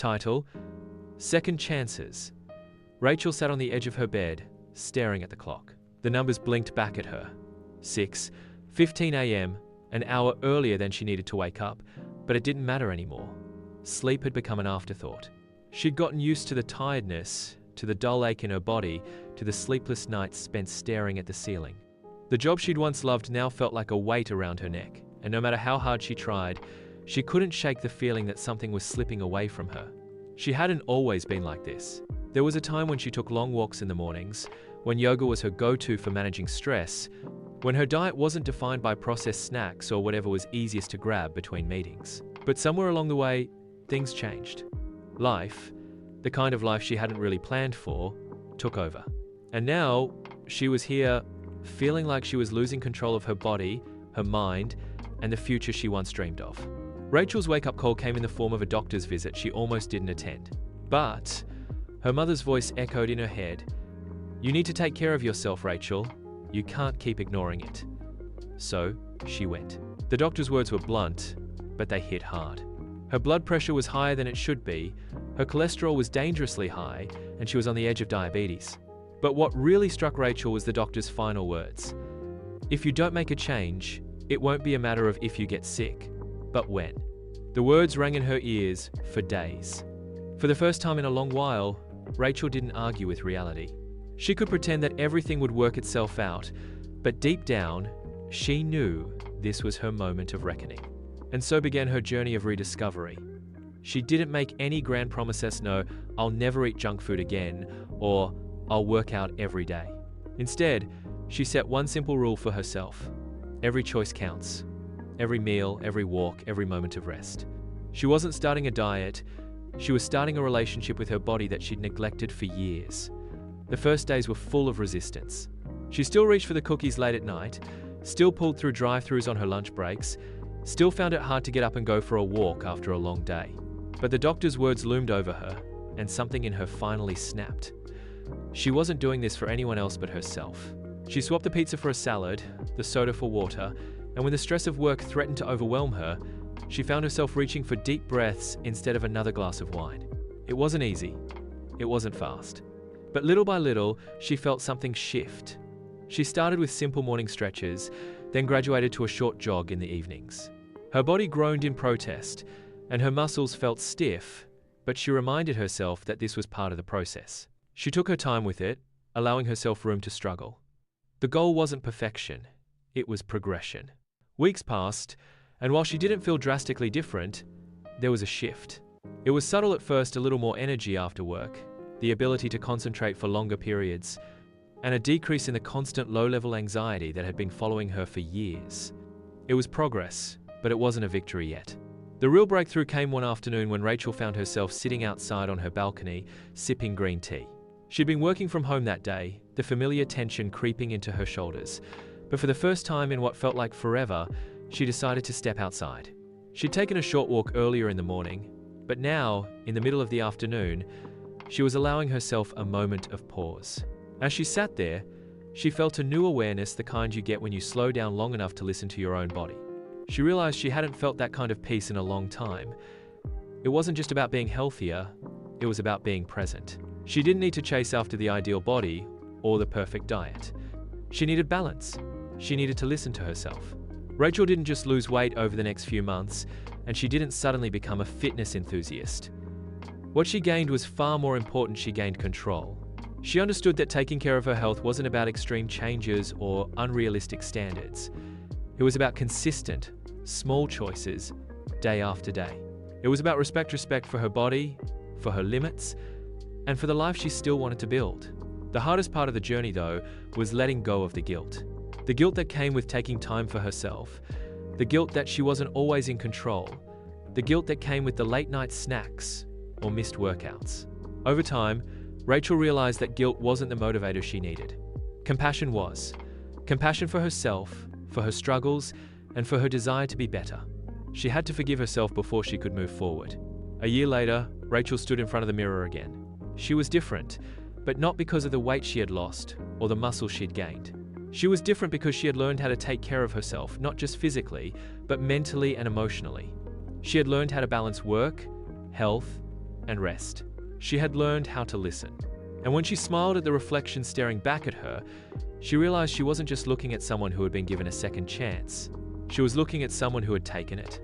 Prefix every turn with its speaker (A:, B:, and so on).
A: Title: Second Chances. Rachel sat on the edge of her bed, staring at the clock. The numbers blinked back at her. 6:15 a.m., an hour earlier than she needed to wake up, but it didn't matter anymore. Sleep had become an afterthought. She'd gotten used to the tiredness, to the dull ache in her body, to the sleepless nights spent staring at the ceiling. The job she'd once loved now felt like a weight around her neck, and no matter how hard she tried, she couldn't shake the feeling that something was slipping away from her. She hadn't always been like this. There was a time when she took long walks in the mornings, when yoga was her go-to for managing stress, when her diet wasn't defined by processed snacks or whatever was easiest to grab between meetings. But somewhere along the way, things changed. Life, the kind of life she hadn't really planned for, took over. And now, she was here, feeling like she was losing control of her body, her mind, and the future she once dreamed of. Rachel's wake-up call came in the form of a doctor's visit she almost didn't attend. But her mother's voice echoed in her head. "You need to take care of yourself, Rachel. You can't keep ignoring it." So, she went. The doctor's words were blunt, but they hit hard. Her blood pressure was higher than it should be, her cholesterol was dangerously high, and she was on the edge of diabetes. But what really struck Rachel was the doctor's final words. "If you don't make a change, it won't be a matter of if you get sick, but when." The words rang in her ears for days. For the first time in a long while, Rachel didn't argue with reality. She could pretend that everything would work itself out, but deep down, she knew this was her moment of reckoning. And so began her journey of rediscovery. She didn't make any grand promises, no, "I'll never eat junk food again," or "I'll work out every day." Instead, she set one simple rule for herself. Every choice counts. Every meal, every walk, every moment of rest. She wasn't starting a diet, she was starting a relationship with her body that she'd neglected for years. The first days were full of resistance. She still reached for the cookies late at night, still pulled through drive-thrus on her lunch breaks, still found it hard to get up and go for a walk after a long day. But the doctor's words loomed over her, and something in her finally snapped. She wasn't doing this for anyone else but herself. She swapped the pizza for a salad, the soda for water, and when the stress of work threatened to overwhelm her, she found herself reaching for deep breaths instead of another glass of wine. It wasn't easy. It wasn't fast. But little by little, she felt something shift. She started with simple morning stretches, then graduated to a short jog in the evenings. Her body groaned in protest, and her muscles felt stiff, but she reminded herself that this was part of the process. She took her time with it, allowing herself room to struggle. The goal wasn't perfection, it was progression. Weeks passed, and while she didn't feel drastically different, there was a shift. It was subtle at first, a little more energy after work, the ability to concentrate for longer periods, and a decrease in the constant low-level anxiety that had been following her for years. It was progress, but it wasn't a victory yet. The real breakthrough came one afternoon when Rachel found herself sitting outside on her balcony, sipping green tea. She'd been working from home that day, the familiar tension creeping into her shoulders, but for the first time in what felt like forever, she decided to step outside. She'd taken a short walk earlier in the morning, but now, in the middle of the afternoon, she was allowing herself a moment of pause. As she sat there, she felt a new awareness, the kind you get when you slow down long enough to listen to your own body. She realized she hadn't felt that kind of peace in a long time. It wasn't just about being healthier, it was about being present. She didn't need to chase after the ideal body or the perfect diet. She needed balance. She needed to listen to herself. Rachel didn't just lose weight over the next few months, and she didn't suddenly become a fitness enthusiast. What she gained was far more important. She gained control. She understood that taking care of her health wasn't about extreme changes or unrealistic standards. It was about consistent, small choices, day after day. It was about respect for her body, for her limits, and for the life she still wanted to build. The hardest part of the journey, though, was letting go of the guilt. The guilt that came with taking time for herself. The guilt that she wasn't always in control. The guilt that came with the late-night snacks or missed workouts. Over time, Rachel realized that guilt wasn't the motivator she needed. Compassion was. Compassion for herself, for her struggles, and for her desire to be better. She had to forgive herself before she could move forward. A year later, Rachel stood in front of the mirror again. She was different, but not because of the weight she had lost or the muscle she'd gained. She was different because she had learned how to take care of herself, not just physically, but mentally and emotionally. She had learned how to balance work, health, and rest. She had learned how to listen. And when she smiled at the reflection staring back at her, she realized she wasn't just looking at someone who had been given a second chance. She was looking at someone who had taken it.